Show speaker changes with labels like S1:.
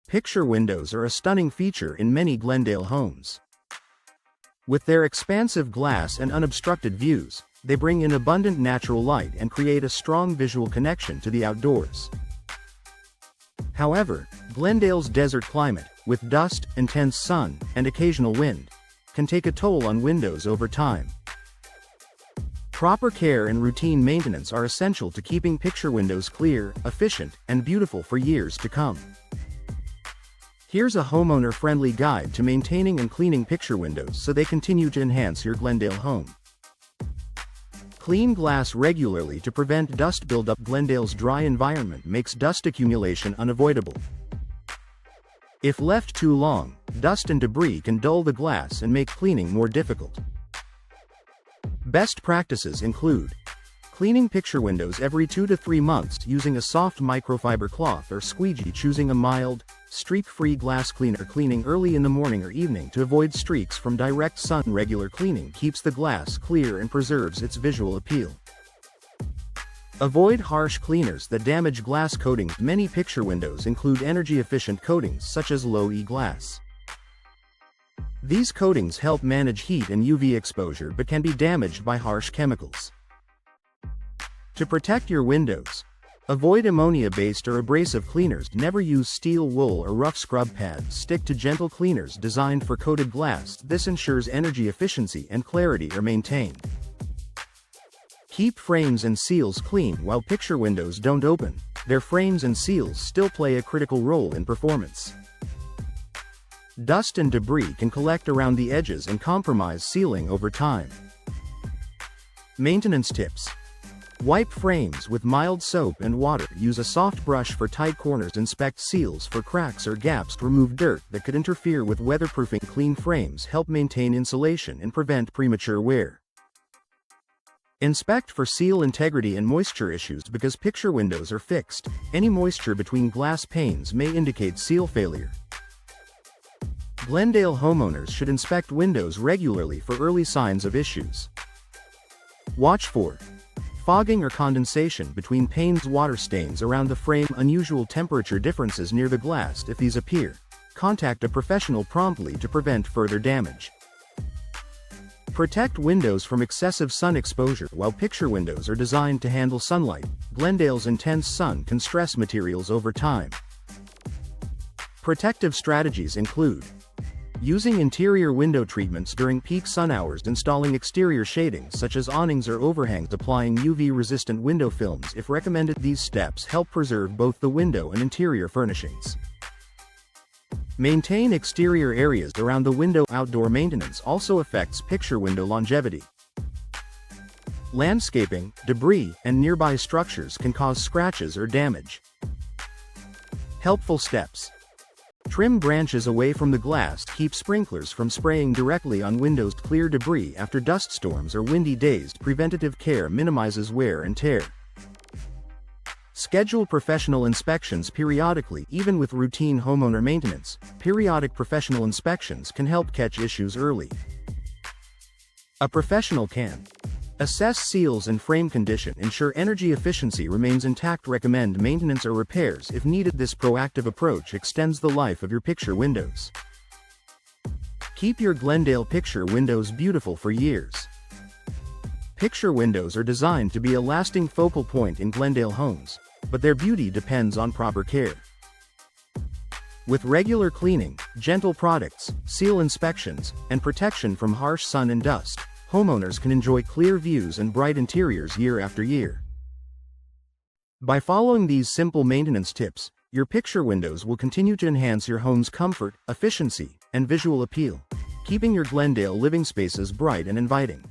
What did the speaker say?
S1: Picture windows are a stunning feature in many Glendale homes. With their expansive glass and unobstructed views, they bring in abundant natural light and create a strong visual connection to the outdoors. However, Glendale's desert climate, with dust, intense sun, and occasional wind, can take a toll on windows over time. Proper care and routine maintenance are essential to keeping picture windows clear, efficient, and beautiful for years to come. Here's a homeowner-friendly guide to maintaining and cleaning picture windows so they continue to enhance your Glendale home. Clean glass regularly to prevent dust buildup. Glendale's dry environment makes dust accumulation unavoidable. If left too long, dust and debris can dull the glass and make cleaning more difficult. Best practices include cleaning picture windows every 2 to 3 months using a soft microfiber cloth or squeegee. Choosing a mild, streak-free glass cleaner. Cleaning early in the morning or evening to avoid streaks from direct sun. Regular cleaning keeps the glass clear and preserves its visual appeal. Avoid harsh cleaners that damage glass coatings. Many picture windows include energy-efficient coatings such as low-E glass. These coatings help manage heat and UV exposure but can be damaged by harsh chemicals. To protect your windows, avoid ammonia-based or abrasive cleaners. Never use steel wool or rough scrub pads. Stick to gentle cleaners designed for coated glass. This ensures energy efficiency and clarity are maintained. Keep frames and seals clean. While picture windows don't open, their frames and seals still play a critical role in performance. Dust and debris can collect around the edges and compromise sealing over time. Maintenance tips. Wipe frames with mild soap and water. Use a soft brush for tight corners. Inspect seals for cracks or gaps to remove dirt that could interfere with weatherproofing. Clean frames help maintain insulation and prevent premature wear. Inspect for seal integrity and moisture issues. Because picture windows are fixed, any moisture between glass panes may indicate seal failure. Glendale homeowners should inspect windows regularly for early signs of issues. Watch for fogging or condensation between panes, water stains around the frame, unusual temperature differences near the glass. If these appear, contact a professional promptly to prevent further damage. Protect windows from excessive sun exposure. While picture windows are designed to handle sunlight, Glendale's intense sun can stress materials over time. Protective strategies include using interior window treatments during peak sun hours, installing exterior shading such as awnings or overhangs, applying UV-resistant window films if recommended. These steps help preserve both the window and interior furnishings. Maintain exterior areas around the window. Outdoor maintenance also affects picture window longevity. Landscaping, debris, and nearby structures can cause scratches or damage. Helpful steps. Trim branches away from the glass. Keep sprinklers from spraying directly on windows. Clear debris after dust storms or windy days. Preventative care minimizes wear and tear. Schedule professional inspections periodically. Even with routine homeowner maintenance, periodic professional inspections can help catch issues early. A professional can assess seals and frame condition, ensure energy efficiency remains intact, recommend maintenance or repairs if needed. This proactive approach extends the life of your picture windows. Keep your Glendale picture windows beautiful for years. Picture windows are designed to be a lasting focal point in Glendale homes, but their beauty depends on proper care. With regular cleaning, gentle products, seal inspections, and protection from harsh sun and dust, homeowners can enjoy clear views and bright interiors year after year. By following these simple maintenance tips, your picture windows will continue to enhance your home's comfort, efficiency, and visual appeal, keeping your Glendale living spaces bright and inviting.